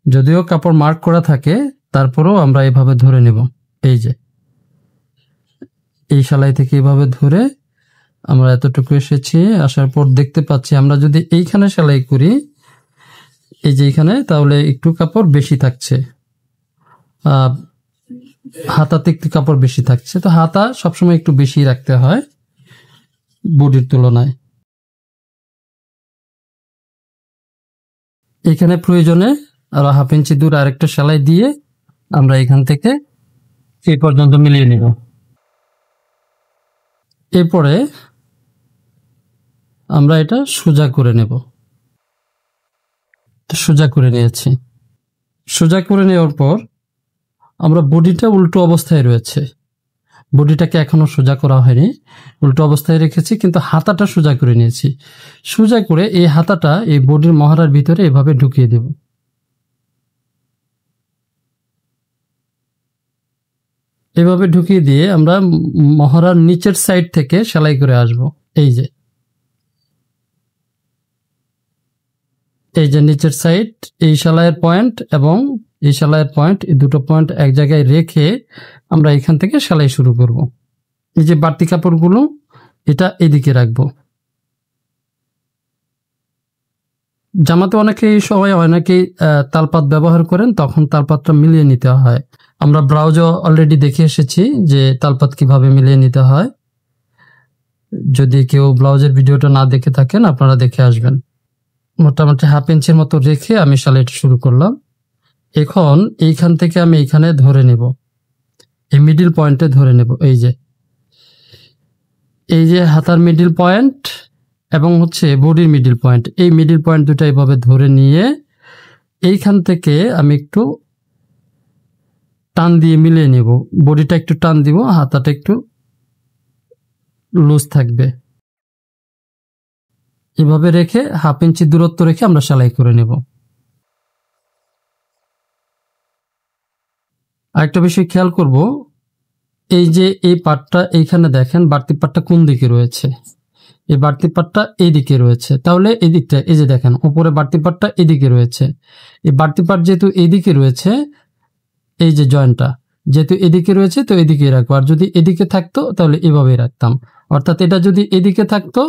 যদিও কাপড় মার্ক করা থাকে তারপরেও আমরা এভাবে ধরে নেব, এই যে এই সেলাই থেকে এভাবে ধরে আমরা এতটুকু এসেছি, আসার পর দেখতে পাচ্ছি আমরা যদি এইখানে সেলাই করি, এই যে এইখানে, তাহলে একটু কাপড় বেশি থাকছে, হাতাতে একটু কাপড় বেশি থাকছে। তো হাতা সবসময় একটু বেশি রাখতে হয় বডির তুলনায়। এখানে প্রয়োজনে আরো 1/2 ইঞ্চি দূর আরেকটা সেলাই দিয়ে আমরা এখান থেকে এই পর্যন্ত মিলিয়ে নিব। এরপরে আমরা এটা সোজা করে নেব, সোজা করে নিয়েছি। সোজা করে নেওয়ার পর আমরা বডিটা উল্টো অবস্থায় রয়েছে, বডিটাকে এখনো সোজা করা হয়নি, উল্টো অবস্থায় রেখেছি, কিন্তু হাতাটা সোজা করে নিয়েছি। সোজা করে এই হাতাটা এই বডির মহড়ার ভিতরে এভাবে ঢুকিয়ে দেব। এভাবে ঢুকিয়ে দিয়ে আমরা মহড়ার নিচের সাইড থেকে সেলাই করে আসব। এই যে নিচের সাইড, এই সেলাইয়ের পয়েন্ট এবং এই সেলাইয়ের পয়েন্ট, এই দুটো পয়েন্ট এক জায়গায় রেখে আমরা এখান থেকে সেলাই শুরু করব। এই যে বাড়তি কাপড়গুলো এটা এদিকে রাখবো। জামাতে অনেকেই সবাই অনেকেই তালপাত ব্যবহার করেন, তখন তালপাতটা মিলিয়ে নিতে হয়। আমরা ব্লাউজও অলরেডি দেখে এসেছি যে তালপাত কিভাবে মিলিয়ে নিতে হয়। যদি কেউ ব্লাউজের ভিডিওটা না দেখে থাকেন আপনারা দেখে আসবেন। মোটামুটি 1/2 ইঞ্চির মতো রেখে আমি সেলাইটা শুরু করলাম। এখন এইখান থেকে আমি এইখানে ধরে নেব, এই মিডিল পয়েন্টে ধরে নেব। এই যে হাতার মিডিল পয়েন্ট এবং হচ্ছে বডির মিডিল পয়েন্ট, এই মিডিল পয়েন্ট দুটো এইভাবে ধরে নিয়ে এইখান থেকে আমি একটু টান দিয়ে মিলিয়ে নেব। বডিটা একটু টান দিব, হাতাটা একটু লুজ থাকবে। এভাবে রেখে 1/2 ইঞ্চি দূরত্ব রেখে আমরা সেলাই করে নেব। আরেকটা বিষয় খেয়াল করব, এই যে এই পার্টটা এইখানে দেখেন বাড়তি পার্টটা কোন দিকে রয়েছে, এই বাড়তি পার্টটা এই দিকে রয়েছে, তাহলে এই দিকটা এই যে দেখেন উপরে বাড়তি পার্টটা এদিকে রয়েছে। এই বাড়তি পার্ট যেহেতু এদিকে রয়েছে, এই যে জয়েন্টটা যেহেতু এদিকে রয়েছে তো এদিকেই রাখবো, আর যদি এদিকে থাকতো তাহলে এভাবেই রাখতাম। অর্থাৎ এটা যদি এদিকে থাকতো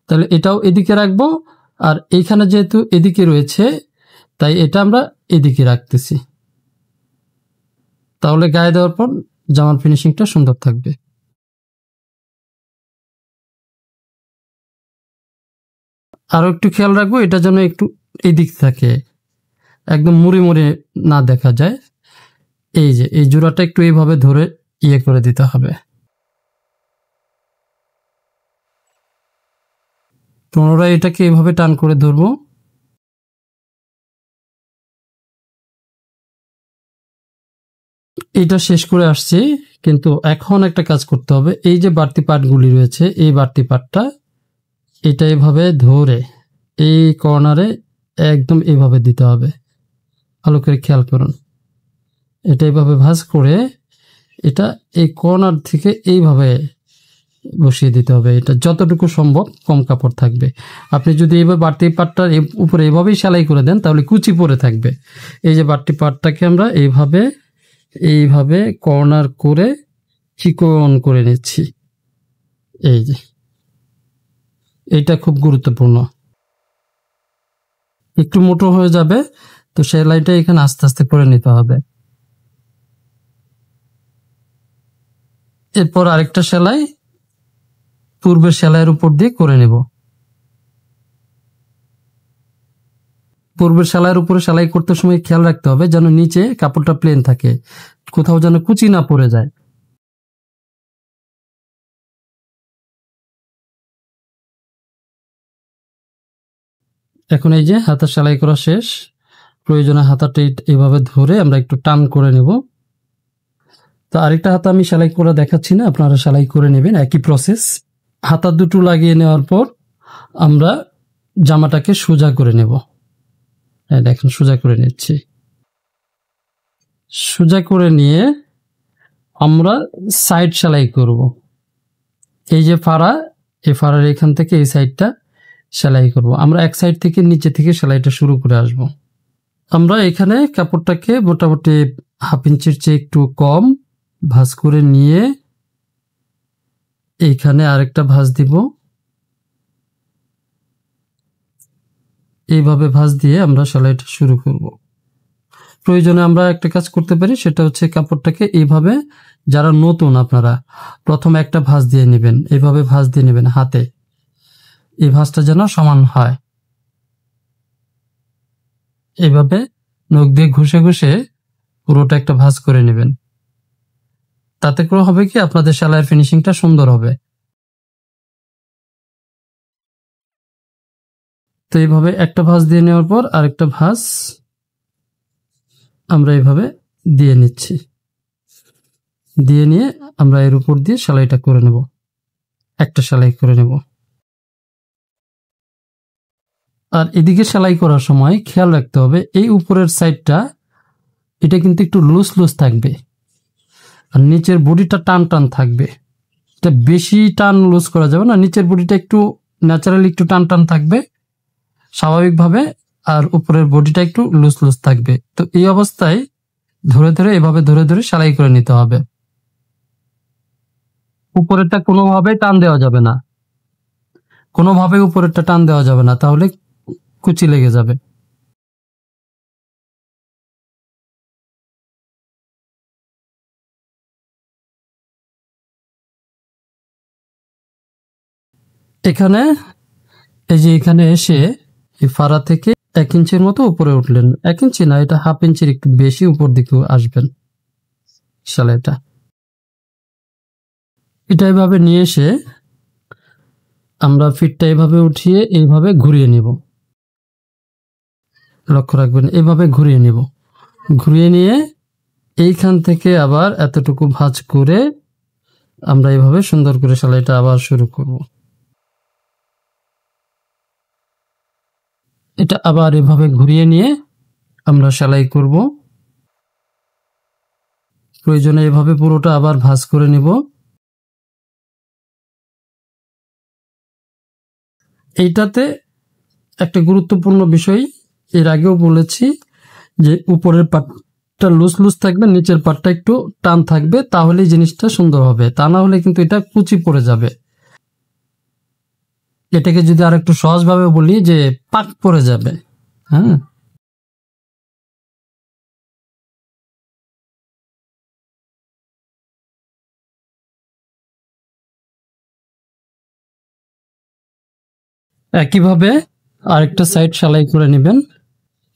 তাহলে এটাও এদিকে রাখবো, আর এইখানে যেহেতু এদিকে রয়েছে তাই এটা আমরা এদিকে রাখতেছি। তাহলে গায়ে দেওয়ার পর জামার ফিনিশিংটা সুন্দর থাকবে। আরো একটু খেয়াল রাখবো এটা যেন একটু এদিক থাকে, একদম মুড়ে মুড়ে না দেখা যায়। এই যে এই জোড়াটা একটু এইভাবে ধরে করে দিতে হবে। পুনরায় এটাকে এইভাবে টান করে ধরবো। এটা শেষ করে আসছি, কিন্তু এখন একটা কাজ করতে হবে। এই যে বাড়তি পার্টগুলি রয়েছে, এই বাড়তি পার্টটা এটা এইভাবে ধরে এই কর্নারে একদম এইভাবে দিতে হবে। ভালো করে খেয়াল করুন, এটা এইভাবে ভাঁজ করে এটা এই কর্নার থেকে এইভাবে বসিয়ে দিতে হবে। এটা যতটুকু সম্ভব কম কাপড় থাকবে। আপনি যদি এইভাবে বাড়তি পার্টটার উপরে এভাবেই সেলাই করে দেন তাহলে কুচি পরে থাকবে। এই যে বাড়তি পার্টটাকে আমরা এইভাবে কর্নার করে চিকন করে নিচ্ছি। এই যে এটা খুব গুরুত্বপূর্ণ, একটু মোটো হয়ে যাবে তো সেলাইটা এখানে আস্তে আস্তে করে নিতে হবে। এরপর আরেকটা সেলাই পূর্বের সেলাইয়ের উপর দিয়ে করে নেব। পূর্বের সেলাইয়ের উপরে সেলাই করতে সময় খেয়াল রাখতে হবে যেন নিচে কাপড়টা প্লেন থাকে, কোথাও যেন কুচি না পড়ে যায়। এখন এই যে হাতা সেলাই করা শেষ, প্রয়োজনে হাতাটা এইভাবে ধরে আমরা একটু টান করে নেব। তো আরেকটা হাতা আমি সেলাই করে দেখাচ্ছি না, আপনারা সেলাই করে নেবেন, একই প্রসেস। হাতা দুটো লাগিয়ে নেওয়ার পর আমরা জামাটাকে সোজা করে নেব। দেখেন সোজা করে নিচ্ছি। সোজা করে নিয়ে আমরা সাইড সেলাই করব। এই যে ফাড়া, এই ফাড়ার এখান থেকে এই সাইডটা সেলাই করব। আমরা এক সাইড থেকে নিচে থেকে সেলাইটা শুরু করে আসব। আমরা এখানে কাপড়টাকে মোটামুটি 1/2 ইঞ্চির চেয়ে একটু কম ভাঁজ করে নিয়ে এইখানে আরেকটা ভাঁজ দিব। এইভাবে ভাঁজ দিয়ে আমরা সেলাইটা শুরু করব। প্রয়োজনে আমরা একটা কাজ করতে পারি, সেটা হচ্ছে কাপড়টাকে এইভাবে, যারা নতুন আপনারা প্রথমে একটা ভাঁজ দিয়ে নেবেন, এইভাবে ভাঁজ দিয়ে নেবেন হাতে, এই ভাঁজটা যেন সমান হয়। এইভাবে নখ দিয়ে ঘষে ঘষে পুরোটা একটা ভাঁজ করে নেবেন। তাতে করে হবে কি আপনাদের সেলাইয়ের ফিনিশিংটা সুন্দর হবে। তো এইভাবে একটা ভাঁজ দিয়ে নেওয়ার পর আরেকটা ভাঁজ আমরা এইভাবে দিয়ে নিচ্ছি, দিয়ে নিয়ে আমরা এর উপর দিয়ে সেলাইটা করে নেব, একটা সেলাই করে নেব। আর এদিকে সেলাই করার সময় খেয়াল রাখতে হবে এই উপরের সাইডটা এটা কিন্তু একটু লুজ লুজ থাকবে, আর নিচের বডিটা টান টান থাকবে। এটা বেশি টান লুজ করা যাবে না, নিচের বডিটা একটু ন্যাচারালি একটু টান টান থাকবে স্বাভাবিকভাবে, আর উপরের বডিটা একটু লুজ লুজ থাকবে। তো এই অবস্থায় ধরে ধরে এভাবে ধরে ধরে সেলাই করে নিতে হবে। উপরেরটা কোনোভাবেই টান দেওয়া যাবে না, কোনোভাবে উপরেরটা টান দেওয়া যাবে না, তাহলে কুচি লেগে যাবে। এখানে এই যে এখানে এসে এই ফাড়া থেকে 1 ইঞ্চির মতো উপরে উঠলেন, 1 ইঞ্চি না, এটা হাফ ইঞ্চির একটু বেশি উপর দিকে আসবেন সেলাইটা। এটা এভাবে নিয়ে এসে আমরা ফিটটা এভাবে উঠিয়ে এইভাবে ঘুরিয়ে নিব, লক্ষ্য রাখবেন এভাবে ঘুরিয়ে নিব। ঘুরিয়ে নিয়ে এইখান থেকে আবার এতটুকু ভাঁজ করে আমরা এইভাবে সুন্দর করে সেলাইটা আবার শুরু করব। এটা আবার এভাবে ঘুরিয়ে নিয়ে আমরা সেলাই করব। প্রয়োজনে এভাবে পুরোটা আবার ভাঁজ করে নেব। এইটাতে একটা গুরুত্বপূর্ণ বিষয় এর আগেও বলেছি যে উপরের পাটটা লুজ লুজ থাকবে, নিচের পাটটা একটু টান থাকবে, তাহলে জিনিসটা সুন্দর হবে। তা না হলে কিন্তু এটা কুচি পড়ে যাবে। এটাকে যদি আর একটু সহজভাবে বলি যে পাক পড়ে যাবে। হ্যাঁ, একইভাবে আরেকটা সাইড সেলাই করে নেবেন।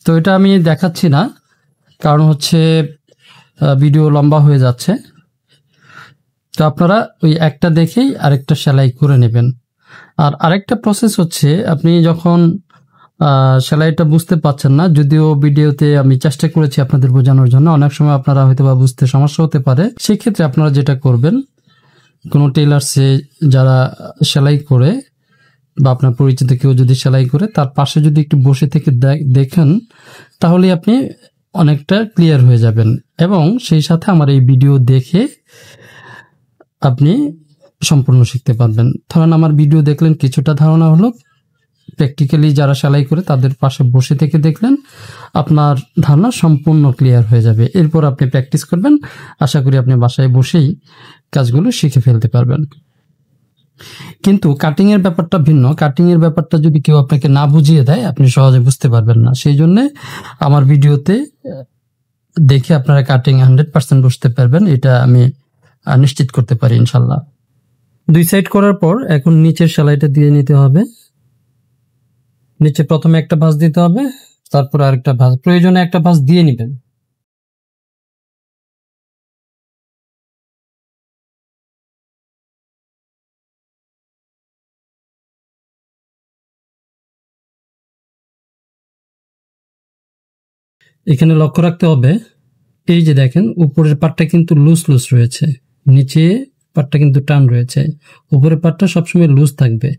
তো এটা আমি দেখাচ্ছি না, কারণ হচ্ছে ভিডিও লম্বা হয়ে যাচ্ছে। তো আপনারা ওই একটা দেখেই আরেকটা সেলাই করে নেবেন। আর আরেকটা প্রসেস হচ্ছে, আপনি যখন সেলাইটা বুঝতে পারছেন না, যদিও ভিডিওতে আমি চেষ্টা করেছি আপনাদের বোঝানোর জন্য, অনেক সময় আপনারা হয়তো বা বুঝতে সমস্যা হতে পারে। সেক্ষেত্রে আপনারা যেটা করবেন, কোনো টেলার্সে যারা সেলাই করে বা আপনার পরিচিত কেউ যদি সেলাই করে, তার পাশে যদি একটু বসে থেকে দেখেন, তাহলে আপনি অনেকটা ক্লিয়ার হয়ে যাবেন। এবং সেই সাথে আমার এই ভিডিও দেখে আপনি সম্পূর্ণ শিখতে পারবেন। ধরেন আমার ভিডিও দেখলেন, কিছুটা ধারণা হলো, প্র্যাকটিক্যালি যারা সেলাই করে তাদের পাশে বসে থেকে দেখলেন, আপনার ধারণা সম্পূর্ণ ক্লিয়ার হয়ে যাবে। এরপর আপনি প্র্যাকটিস করবেন, আশা করি আপনি বাসায় বসেই কাজগুলো শিখে ফেলতে পারবেন। কিন্তু কাটিং এর ব্যাপারটা ভিন্ন। কাটিং এর ব্যাপারটা যদি কেউ আপনাকে না বুঝিয়ে দেয়, আপনি সহজে বুঝতে পারবেন না। সেই জন্য আমার ভিডিওতে দেখে আপনারা কাটিং 100% বুঝতে পারবেন, এটা আমি নিশ্চিত করতে পারি ইনশাল্লাহ। দুই সাইড করার পর এখন নিচের সেলাইটা দিয়ে নিতে হবে। নিচে প্রথমে একটা ভাঁজ দিতে হবে, তারপর আরেকটা ভাঁজ, প্রয়োজনে একটা ভাঁজ দিয়ে নেবেন। এখানে লক্ষ্য রাখতে হবে, এই যে দেখেন উপরের পাটটা কিন্তু লুজ লুজ রয়েছে, নিচে পাটটা কিন্তু টান রয়েছে। উপরের পাটটা সবসময় লুজ থাকবে,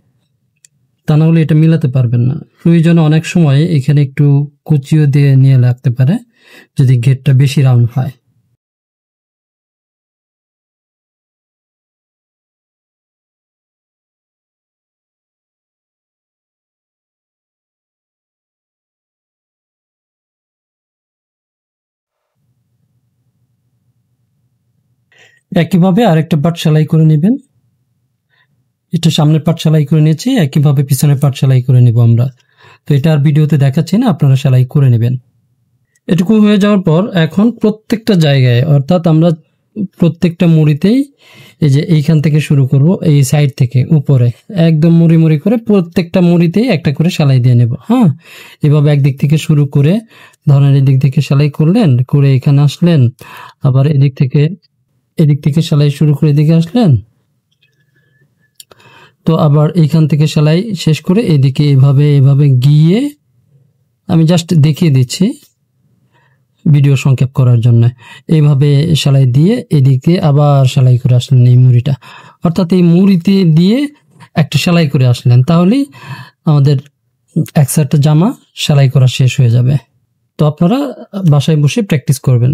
তা না হলে এটা মিলাতে পারবেন না। প্রয়োজনে অনেক সময় এখানে একটু কুচিও দিয়ে নিয়ে লাগতে পারে যদি ঘেরটা বেশি রাউন্ড হয়। একইভাবে আরেকটা পাট সেলাই করে নেবেন। এটা সামনের পাট সেলাই করে নিয়েছি, একইভাবে পিছনের পাট সেলাই করে নেব আমরা। তো এটা আর ভিডিওতে দেখাচ্ছি না, আপনারা সেলাই করে নেবেন। এটুকু হয়ে যাওয়ার পর এখন প্রত্যেকটা জায়গায়, অর্থাৎ আমরা প্রত্যেকটা মুড়িতেই এই যে এইখান থেকে শুরু করব, এই সাইড থেকে উপরে একদম মুড়ি মুড়ি করে প্রত্যেকটা মুড়িতেই একটা করে সেলাই দিয়ে নেব। হ্যাঁ, এভাবে একদিক থেকে শুরু করে ধরেন এদিক থেকে সেলাই করলেন, করে এখানে আসলেন, আবার এদিক থেকে সেলাই শুরু করে এদিকে আসলেন, তো আবার এইখান থেকে সেলাই শেষ করে এদিকে এভাবে এভাবে গিয়ে, আমি জাস্ট দেখিয়ে দিচ্ছি, ভিডিও সংক্ষেপ করার জন্য। এইভাবে সেলাই দিয়ে এদিকে আবার সেলাই করে আসলেন এই মুড়িটা, অর্থাৎ এই মুড়িতে দিয়ে একটা সেলাই করে আসলেন, তাহলেই আমাদের এক সেট জামা সেলাই করা শেষ হয়ে যাবে। তো আপনারা বাসায় বসে প্র্যাকটিস করবেন।